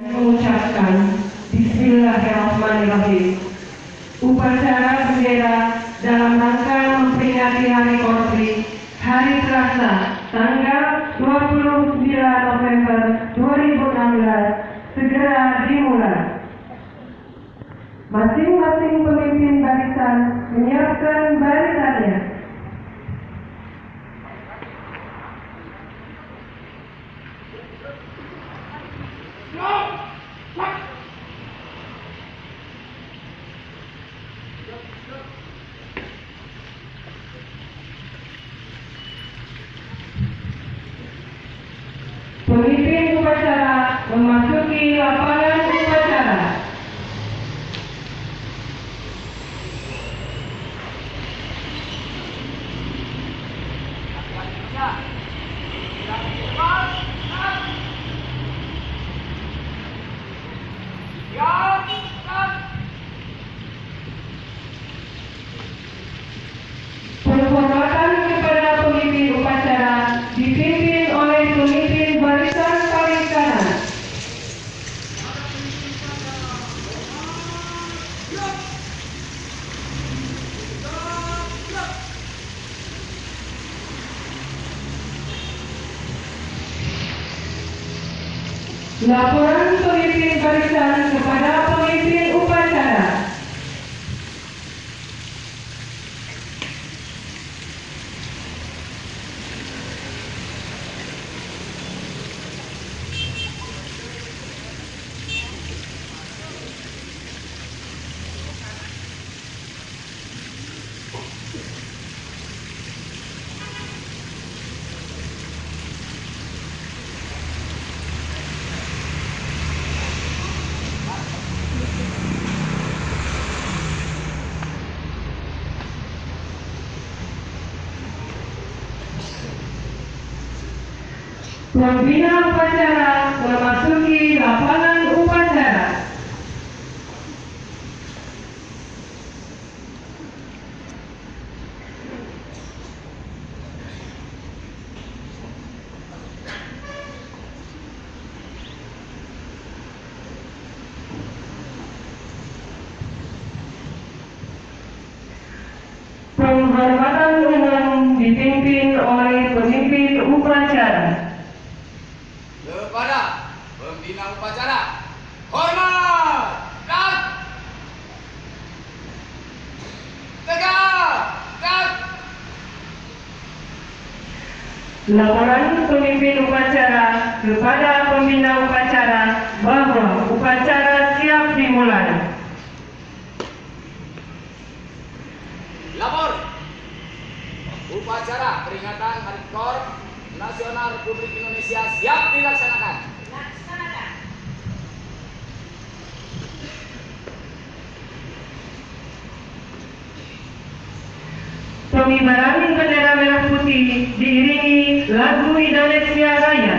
mengucapkan Bismillahirrahmanirrahim. Upacara bendera dalam rangka memperingati Hari Korpri, Hari Selasa, tanggal 29 November 2016, segera dimulai. Masing-masing pemimpin barisan menyiapkan barisannya. Pemimpin upacara memasuki lapangan upacara. Penghormatan kepada pemimpin upacara dipimpin oleh pemimpin barisan paling kanan. Laporan pemimpin barisan kepada pemimpin upacara. Pembina upacara memasuki lapangan upacara. Penghormatan umum dipimpin oleh pemimpin upacara. Kepada pembina upacara, hormat dan tegak. Laporan pemimpin upacara kepada pembina upacara bahwa upacara siap dimulai. Lapor. Upacara peringatan Hari Korp Nasional Republik Indonesia siap dilaksanakan. Pengibaran bendera merah putih diiringi lagu Indonesia Raya.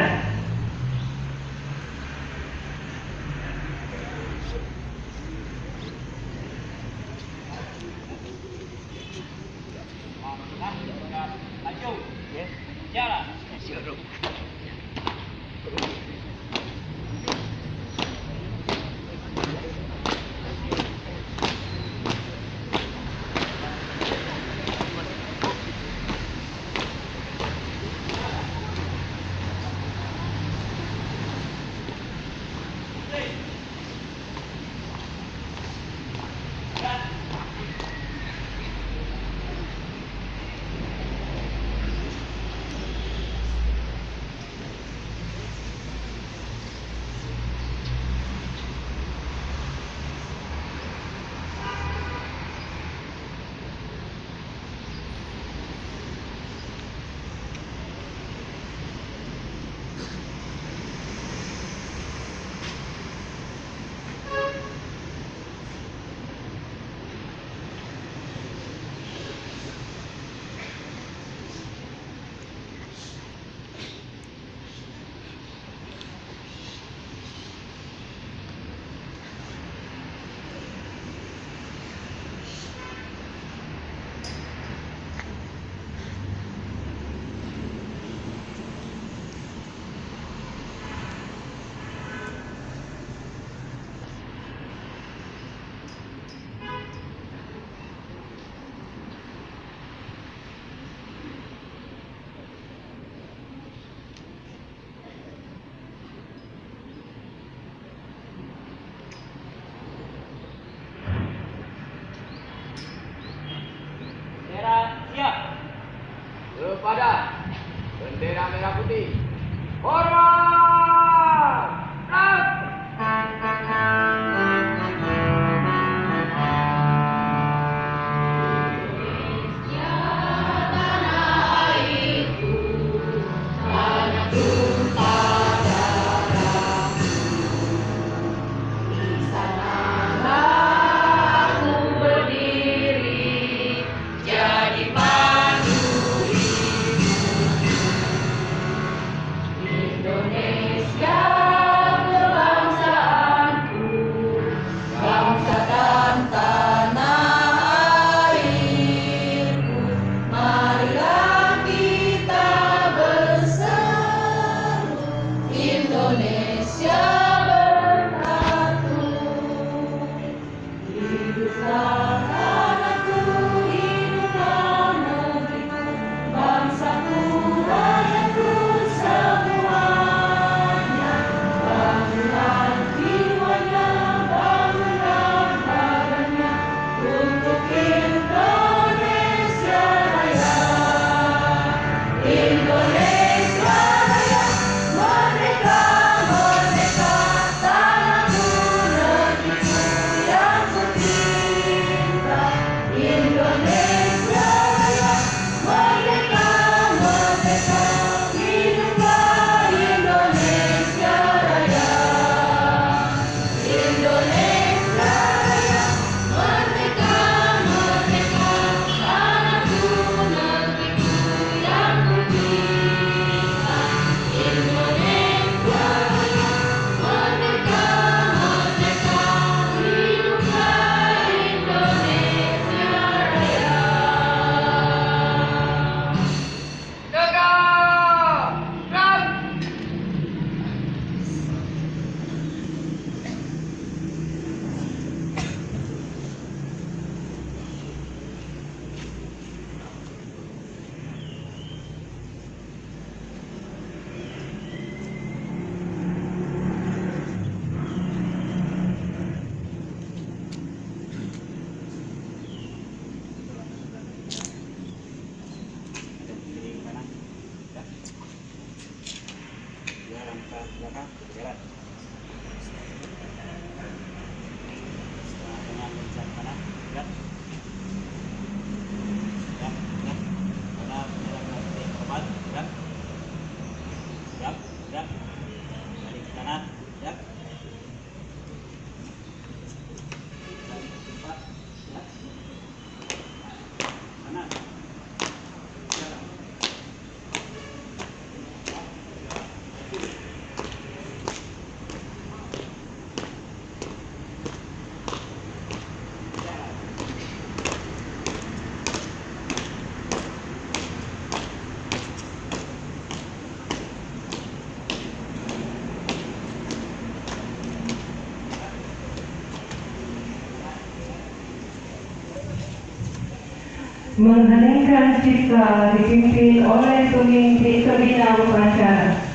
Mengheningkan cipta dipimpin oleh pembina upacara.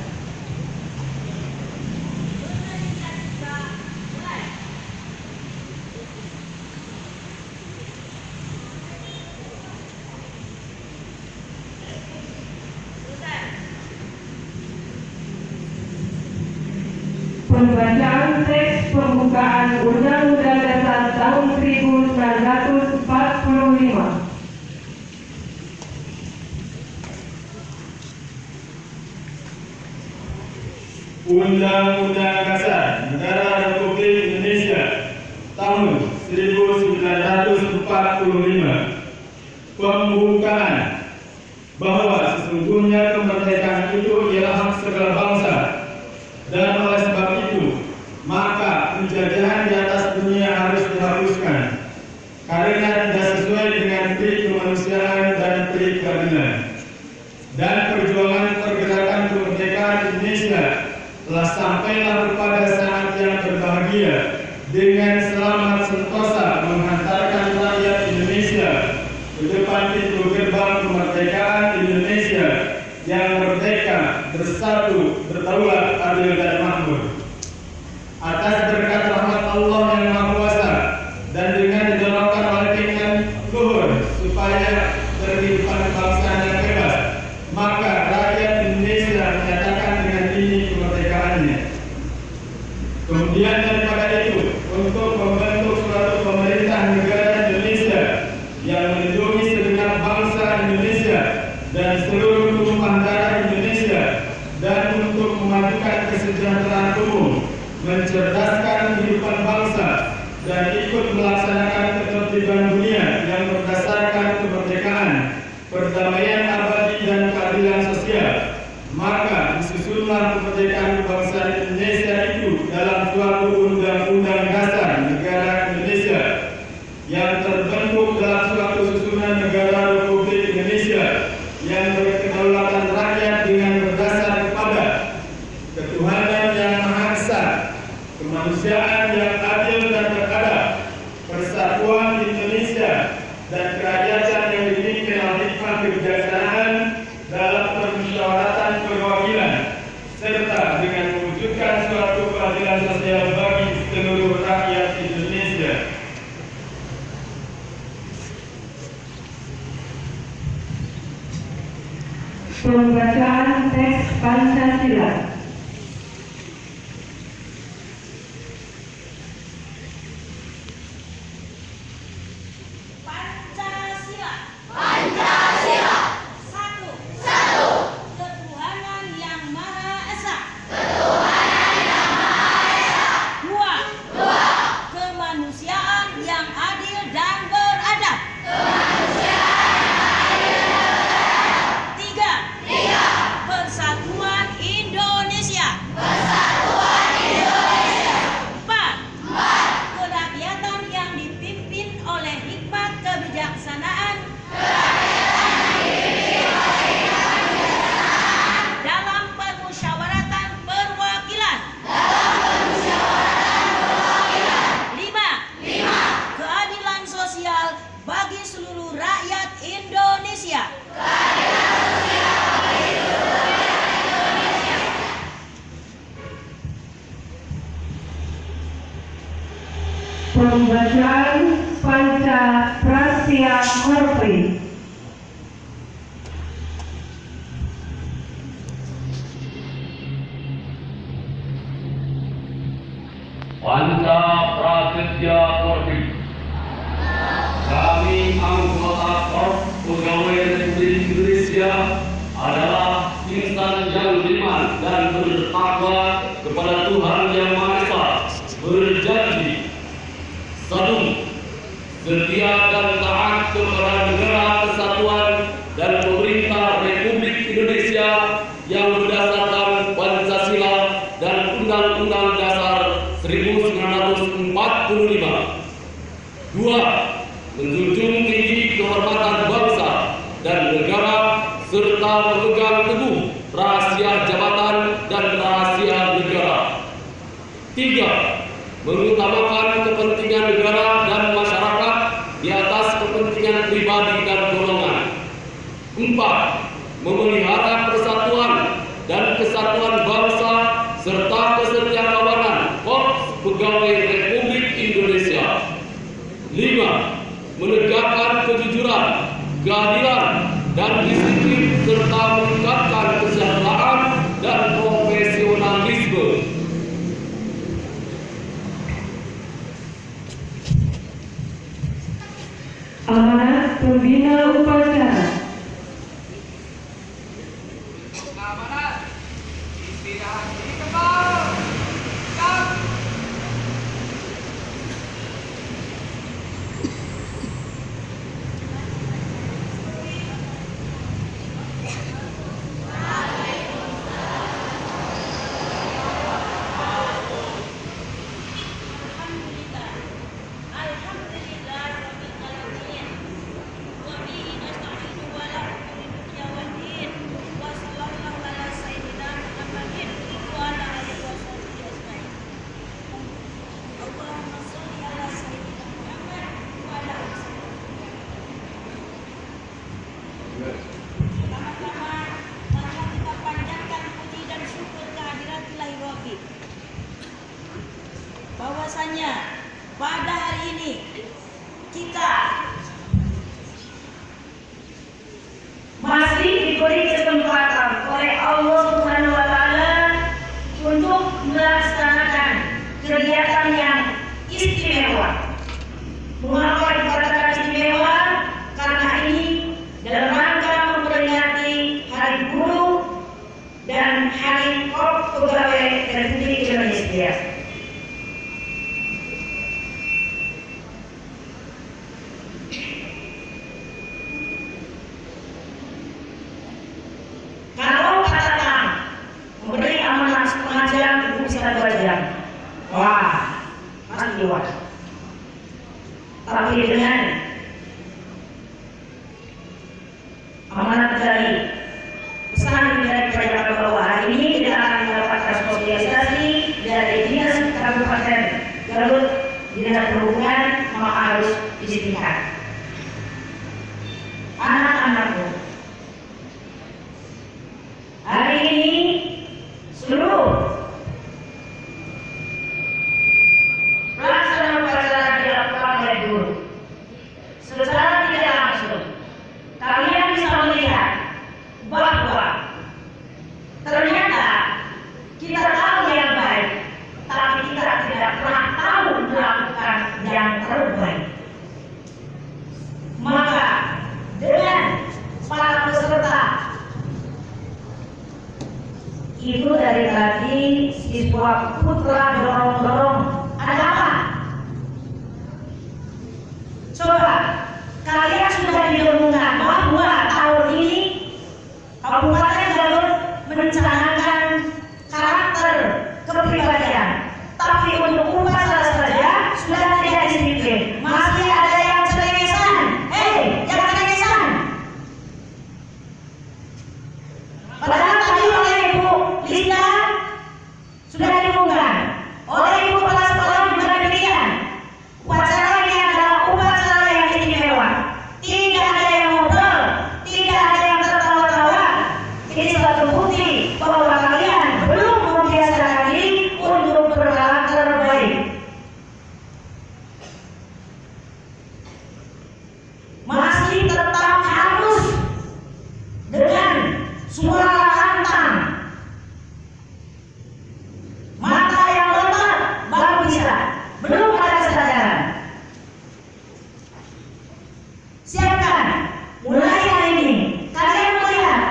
Pembacaan teks pembukaan Undang-Undang Dasar tahun 1945. Undang-Undang Dasar Negara Republik Indonesia tahun 1945. Pembukaan bahwa sesungguhnya kemerdekaan itu ialah hak segala bangsa, dan oleh sebab itu maka penjajahan di atas dunia harus dihapuskan karena tidak sesuai dengan pri kemanusiaan dan pri keadilan. Dan perjuangan pergerakan kemerdekaan Indonesia telah sampailah kepada saat yang berbahagia dengan selamat sentosa menghantarkan rakyat Indonesia ke depan pintu gerbang kemerdekaan Indonesia yang merdeka, bersatu, berdaulat, adil dan makmur. Atas berkat rahmat Allah yang Maha Kuasa dan dengan didorongkan oleh keinginan luhur supaya kehidupan bangsa yang bebas, maka rakyat Indonesia menyatakan dengan ini kemerdekaannya. Kemudian daripada itu, untuk membentuk suatu pemerintah negara Indonesia yang melindungi segenap bangsa Indonesia dan seluruh tumpah darah Indonesia, dan untuk memajukan kesejahteraan umum, mencerdaskan kehidupan bangsa, dan ikut melaksanakan ketertiban dunia yang berdasarkan kemerdekaan, perdamaian abadi dan keadilan sosial, maka disusunlah kemerdekaan bangsa Indonesia itu dalam suatu undang-undang dasar negara Indonesia yang terbentuk dalam suatu susunan negara Republik Indonesia yang berkedaulatan rakyat dengan berdasar kepada ketuhanan yang Maha Esa, kemanusiaan yang adil dan beradab, persatuan Indonesia, dan kerajaan yang dipimpin oleh hikmat kebijaksanaan dalam permusyawaratan perwakilan, serta dengan mewujudkan suatu keadilan sosial bagi seluruh rakyat Indonesia. Pembacaan teks Pancasila. Pancasila. Pancasila. Satu. Ketuhanan yang Maha Esa. Dua. Kemanusiaan yang adil dan beradab. Tiga. Persatuan Indonesia. Empat. Kerakyatan yang dipimpin oleh hikmat kebijaksanaan dalam permusyawaratan perwakilan. Lima. Keadilan sosial bagi seluruh rakyat Indonesia. Pembacaan Pancaprasya Korpri. Pancaprasya Korpri. Kami anggota Korps Pegawai Republik Indonesia adalah insan yang beriman dan bertakwa kepada Tuhan Yang Maha Esa, berjanji satu, setia dan taat kepada negara kesatuan dan pemerintah Republik Indonesia yang berdasarkan Pancasila dan Undang-Undang Dasar 1945. Dua, menjunjung tinggi kehormatan bangsa dan negara serta memegang teguh rahasia jabatan dan rahasia negara. Tiga, mengutamakan kepentingan negara dan masyarakat di atas kepentingan pribadi dan golongan 4. Memelihara persatuan dan kesatuan bangsa serta kesetiakawanan Korps Pegawai Republik Indonesia. 5. Menegakkan kejujuran, keadilan, dan disiplin serta meningkatkan kesejahteraan dan profesionalisme. Amanat pembina upacara. Amanat istirahat di kepala. Siap. Bahwasanya pada hari ini kita masih diberi kesempatan oleh Allah Subhanahu wa Ta'ala untuk melaksanakan kegiatan yang istimewa. Mengapa dikatakan istimewa? Karena ini dalam rangka memperingati Hari Guru dan Hari Korps Pegawai Republik Indonesia. Kalau katakan memberi amanah setengah jam, itu bisa 2 jam. Wah, pasti kuat. Tapi dengan amanat dari pesan dari Pajak bahwa hari ini kita akan mendapatkan sosialisasi dari Dinas Kabupaten Garut, Dinas Perhubungan, maka harus disediakan. Anak-anakku, hari ini seluruh pelaksanaan upacara dilakukan oleh guru. Secara tidak langsung, kalian bisa melihat bahwa ternyata kita tahu yang baik, tapi kita tidak pernah tahu melakukan yang terbaik. Maka dengan para peserta itu dari tadi siswa putra dorong-dorong ada apa? Coba kalian sudah didengungkan bahwa tahun ini Kabupaten Garut mencanangkan karakter kepribadian, tapi untuk upacara saja sudah tidak disiplin. Masih ada yang cengengesan. Jangan cengengesan. Padahal tadi oleh Ibu Linda sudah diumumkan, oleh Ibu Kepala Sekolah juga demikian. Upacara ini adalah upacara yang istimewa. Tidak ada yang ngobrol, tidak ada yang tertawa-tawa. Ini suatu bukti bahwa kalian belum membiasakan diri untuk berkarakter baik. Masih tetap harus dengan suara lantang, mata yang lebar baru bisa, belum ada kesadaran. Siapkan, mulai hari ini kalian melihat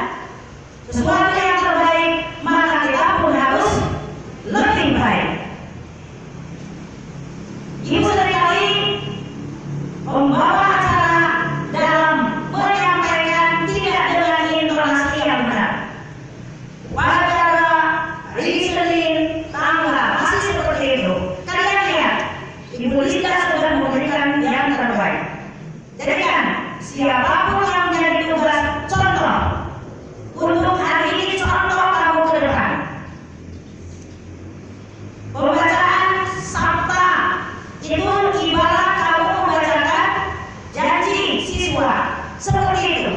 sesuatu yang terbaik, maka kita pun harus lebih baik. Ibu seringkali membawa acara dalam menyampaikan tidak dengan intonasi yang benar. Upacara hari Senin tanggal masih seperti itu. Kalian lihat, Ibu Linda sudah memberikan yang terbaik. Jadi kan, siapapun yang menjadi tugas contoh untuk hari ini, contoh kamu ke depan. Pembacaan sabta itu ibarat kamu membacakan janji siswa, seperti itu.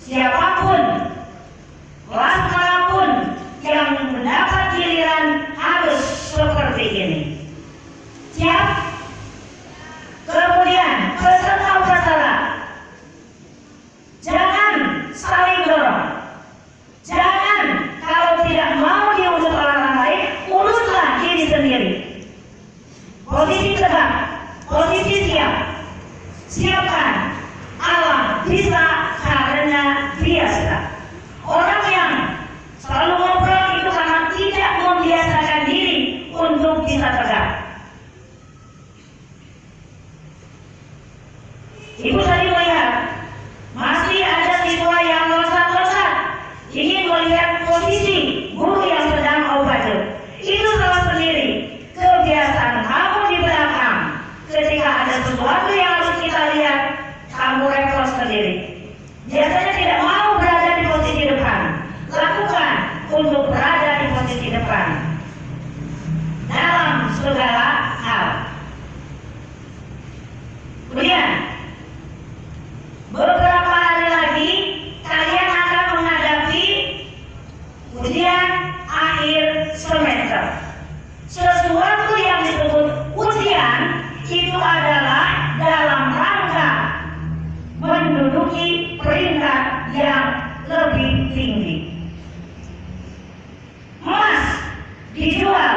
siapapun, kelas manapun yang mendapat giliran harus seperti ini. Siap? Kemudian peserta upacara, jangan saling dorong. Jangan, kalau tidak mau diurus orang lain, uruslah diri sendiri. Posisi tegak, posisi siap. Siapkan, alam bisa karena biasa. Orang yang selalu ngobrol itu karena tidak membiasakan diri untuk bisa tegak. Ibu tadi melihat masih ada siswa yang losat-losat ingin melihat posisi guru yang sedang obat. Itu salah sendiri kebiasaan kamu di belakang. Ketika ada sesuatu yang harus kita lihat, kamu refleks sendiri. Biasanya tidak mau berada di posisi depan. Lakukan untuk berada di posisi depan dalam segala hal. Kemudian beberapa hari lagi kalian akan menghadapi ujian akhir semester. Sesuatu yang disebut ujian itu adalah dalam rangka menduduki peringkat yang lebih tinggi. Emas dijual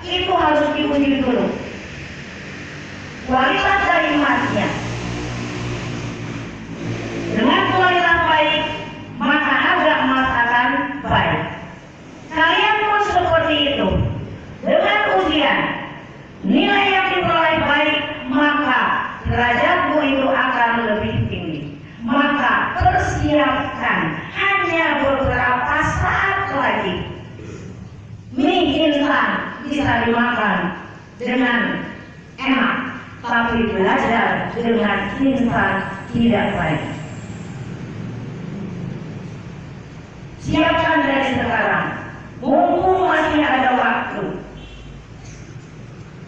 itu harus diuji dulu kualitas dari emasnya. Dengan kualitas baik, maka harga emas akan baik. Kalian pun seperti itu. Dengan ujian, nilai yang diperoleh baik, maka derajatmu itu akan lebih tinggi. Maka persiapkan, hanya beberapa saat lagi. Mie instan bisa dimakan dengan enak, tapi belajar dengan instan tidak baik. Siapkan dari sekarang, mumpung masih ada waktu.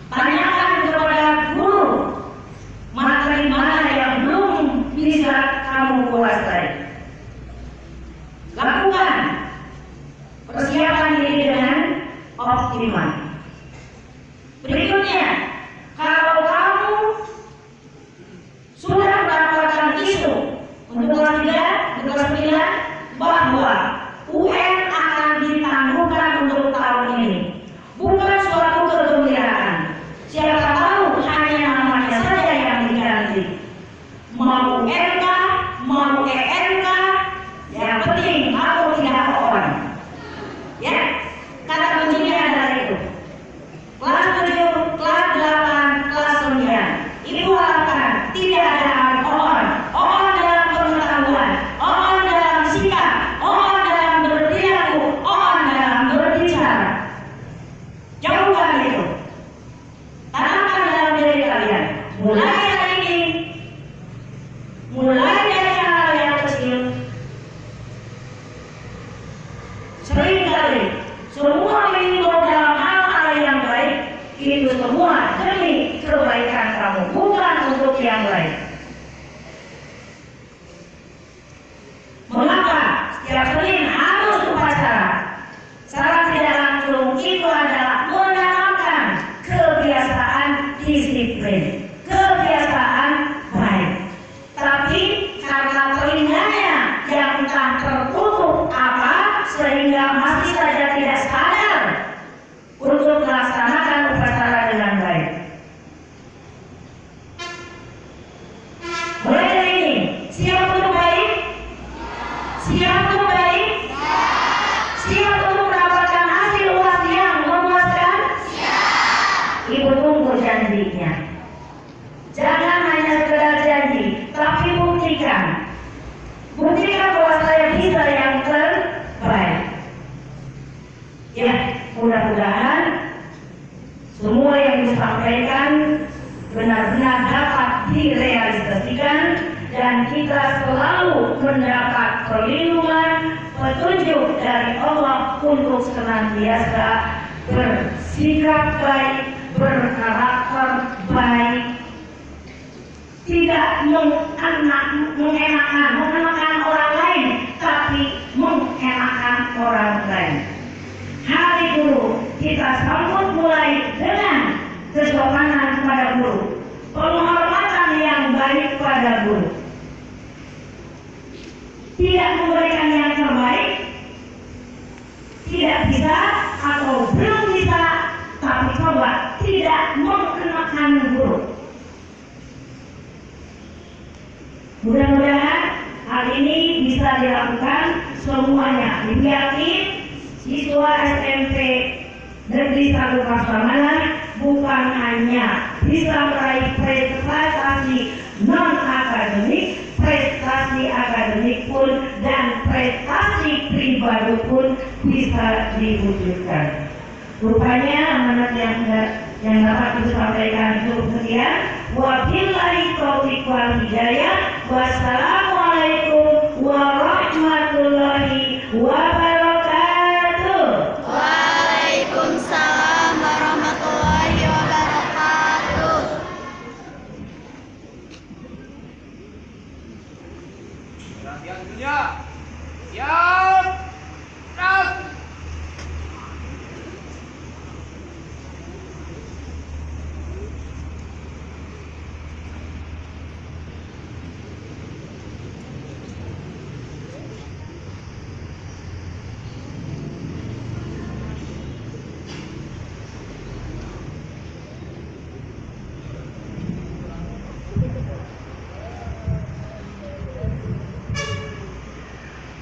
Tanyakan kepada guru materi mana yang belum bisa kamu kuasai. Lakukan persiapan diri dengan optimal. Berikutnya, kalau kamu sudah mendapatkan isu untuk kelas 3, kelas 9 bahwa UN akan ditangguhkan untuk tahun ini, bukan suatu kegembiraan. Siapa tahu hanya namanya saja yang diganti. Mau UNK, mau ENK, yang penting kamu tidak on. Ya, kata kuncinya adalah itu. Kelas 7, kelas 8, kelas 9. Ibu harapkan tidak ada on. On dalam pengetahuan, on dalam sikap, on dalam berperilaku, on dalam berbicara. Jauhkan itu. Tanamkan dalam diri kalian. Mulai hari ini, mulai dari hal yang kecil. Seringkali semua minggu dalam hal-hal yang baik itu semua demi kebaikan kamu, bukan untuk yang lain. Mengapa setiap Senin harus upacara? Secara tidak langsung itu adalah menanamkan kebiasaan disiplin, kebiasaan baik. Tapi karena telinganya yang entah tertutup apa, sehingga masih saja tidak sadar untuk melaksanakan upacara dengan baik. Mulai dari ini, siap untuk baik? Siap untuk baik? Siap untuk mendapatkan hasil uas yang memuaskan? Ibu tunggu janjinya. Jangan hanya sekedar janji, tapi buktikan. Buktikan bahwa saya bisa yang terbaik. Ya, mudah-mudahan semua yang disampaikan benar-benar dapat direalisasikan dan kita selalu mendapat perlindungan, petunjuk dari Allah untuk senantiasa bersikap baik, berkarakter baik, tidak mengenakan orang lain, Mudah-mudahan hal ini bisa dilakukan semuanya. Yakin siswa SMP Negeri 1 Pasaman bukan hanya bisa meraih prestasi non-akademik, prestasi akademik pun dan prestasi pribadi pun bisa diwujudkan. Rupanya amanat yang dapat disampaikan cukup sekian. Wabillahi taufiq wal hidayah. Wassalamualaikum warahmatullahi wabarakatuh. Waalaikumsalam warahmatullahi wabarakatuh. Perhatian dunia. Siap. Gerak.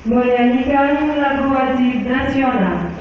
Menyanyikan lagu wajib nasional.